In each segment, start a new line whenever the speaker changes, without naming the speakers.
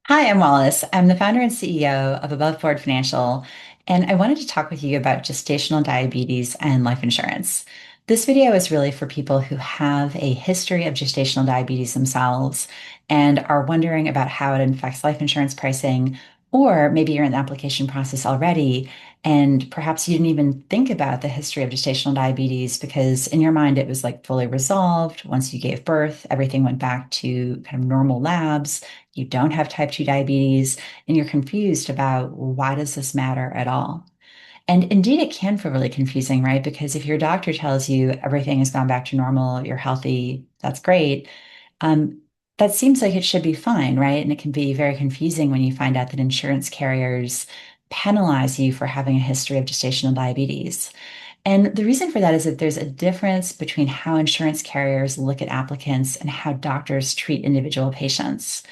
Hi, I'm Wallace. I'm the founder and CEO of Above Board Financial, and I wanted to talk with you about gestational diabetes and life insurance. This video is really for people who have a history of gestational diabetes themselves and are wondering about how it affects life insurance pricing, or maybe you're in the application process already, and perhaps you didn't even think about the history of gestational diabetes because in your mind it was like fully resolved. Once you gave birth, everything went back to kind of normal labs. You don't have type 2 diabetes, and you're confused about why does this matter at all? And indeed, it can feel really confusing, right? Because if your doctor tells you everything has gone back to normal, you're healthy, that's great. Um, that seems like it should be fine, right? And it can be very confusing when you find out that insurance carriers penalize you for having a history of gestational diabetes. And the reason for that is that there's a difference between how insurance carriers look at applicants and how doctors treat individual patients.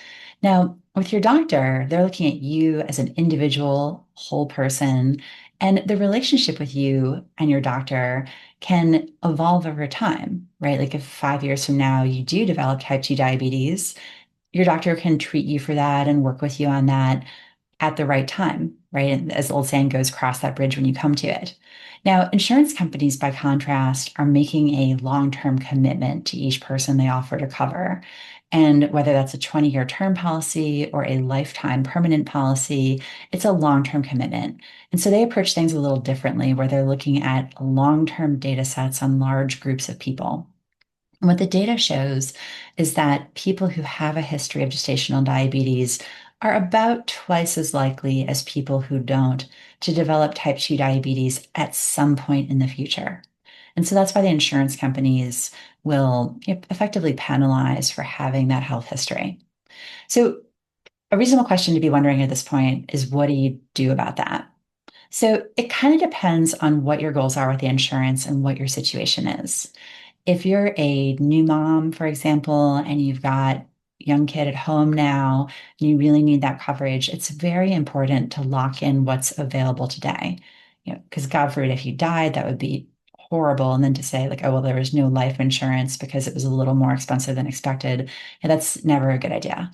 Now, with your doctor, they're looking at you as an individual, whole person, and the relationship with you and your doctor can evolve over time, right? Like if 5 years from now you do develop type 2 diabetes, your doctor can treat you for that and work with you on that at the right time, right? And as the old saying goes, cross that bridge when you come to it. Now, insurance companies, by contrast, are making a long-term commitment to each person they offer to cover. And whether that's a 20-year term policy or a lifetime permanent policy, it's a long-term commitment. And so they approach things a little differently, where they're looking at long-term data sets on large groups of people. And what the data shows is that people who have a history of gestational diabetes are about twice as likely as people who don't to develop type 2 diabetes at some point in the future. And so that's why the insurance companies will effectively penalize for having that health history. So, a reasonable question to be wondering at this point is what do you do about that? So, it kind of depends on what your goals are with the insurance and what your situation is. If you're a new mom, for example, and you've got a young kid at home now, and you really need that coverage, it's very important to lock in what's available today. Because God forbid if you died, that would be horrible. And then to say, like, oh, well, there was no life insurance because it was a little more expensive than expected, that's never a good idea.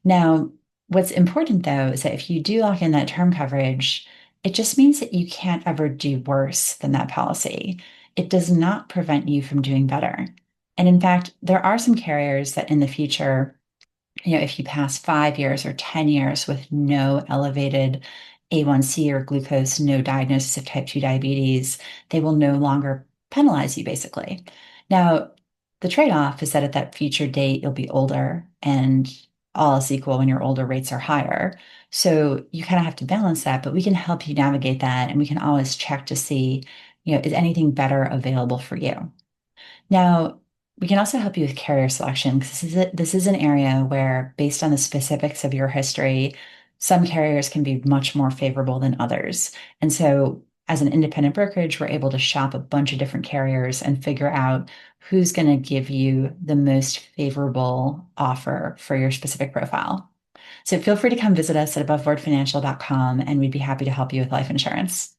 Now, what's important though is that if you do lock in that term coverage, it just means that you can't ever do worse than that policy. It does not prevent you from doing better. And in fact, there are some carriers that in the future, if you pass 5 years or 10 years with no elevated A1C or glucose, no diagnosis of type 2 diabetes, they will no longer penalize you, basically. Now, the trade-off is that at that future date, you'll be older, and all else equal, when you're older, rates are higher. So you kind of have to balance that, but we can help you navigate that, and we can always check to see, is anything better available for you? Now, we can also help you with carrier selection because this is an area where, based on the specifics of your history, some carriers can be much more favorable than others. And so, as an independent brokerage, we're able to shop a bunch of different carriers and figure out who's going to give you the most favorable offer for your specific profile. So feel free to come visit us at aboveboardfinancial.com and we'd be happy to help you with life insurance.